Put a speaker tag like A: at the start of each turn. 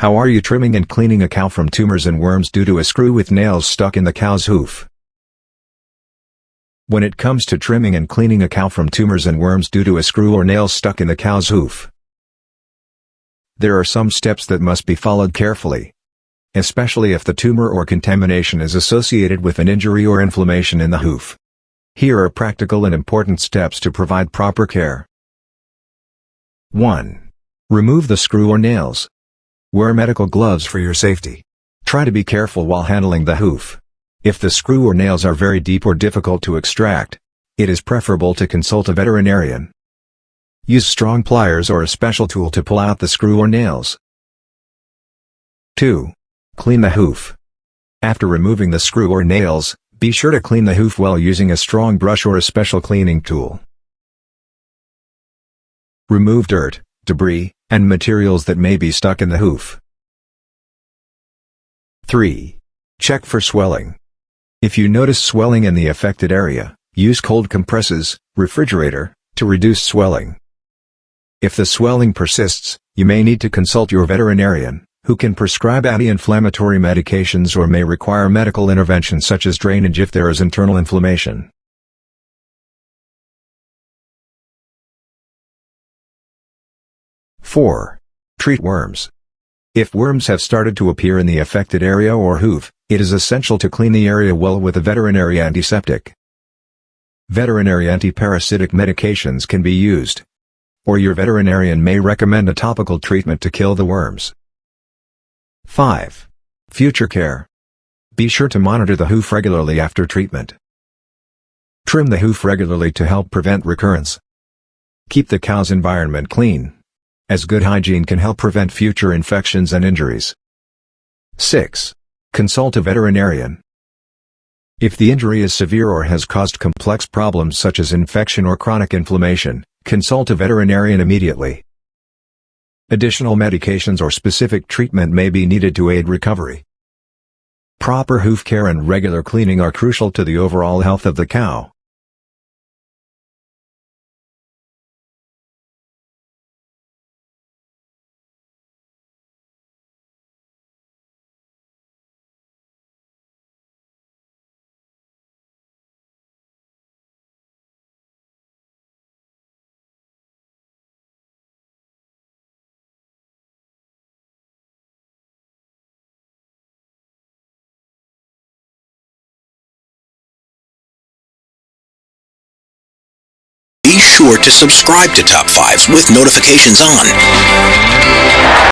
A: How are you trimming and cleaning a cow from tumors and worms due to a screw with nails stuck in the cow's hoof? When it comes to trimming and cleaning a cow from tumors and worms due to a screw or nail stuck in the cow's hoof, there are some steps that must be followed carefully, especially if the tumor or contamination is associated with an injury or inflammation in the hoof. Here are practical and important steps to provide proper care. 1. Remove the screw or nails. Wear medical gloves for your safety. Try to be careful while handling the hoof. If the screw or nails are very deep or difficult to extract, it is preferable to consult a veterinarian. Use strong pliers or a special tool to pull out the screw or nails. 2. Clean the hoof. After removing the screw or nails, be sure to clean the hoof well using a strong brush or a special cleaning tool. Remove dirt, debris, and materials that may be stuck in the hoof. 3. Check for swelling. If you notice swelling in the affected area, use cold compresses, refrigerator, to reduce swelling. If the swelling persists, you may need to consult your veterinarian, who can prescribe anti-inflammatory medications or may require medical intervention such as drainage if there is internal inflammation. Four. Treat worms. If worms have started to appear in the affected area or hoof, it is essential to clean the area well with a veterinary antiseptic. Veterinary antiparasitic medications can be used, or your veterinarian may recommend a topical treatment to kill the worms. 5. Future care. Be sure to monitor the hoof regularly after treatment. Trim the hoof regularly to help prevent recurrence. Keep the cow's environment clean, as good hygiene can help prevent future infections and injuries. 6. Consult a veterinarian. If the injury is severe or has caused complex problems such as infection or chronic inflammation, consult a veterinarian immediately. Additional medications or specific treatment may be needed to aid recovery. Proper hoof care and regular cleaning are crucial to the overall health of the cow.
B: Be sure to subscribe to Top 5 with notifications on.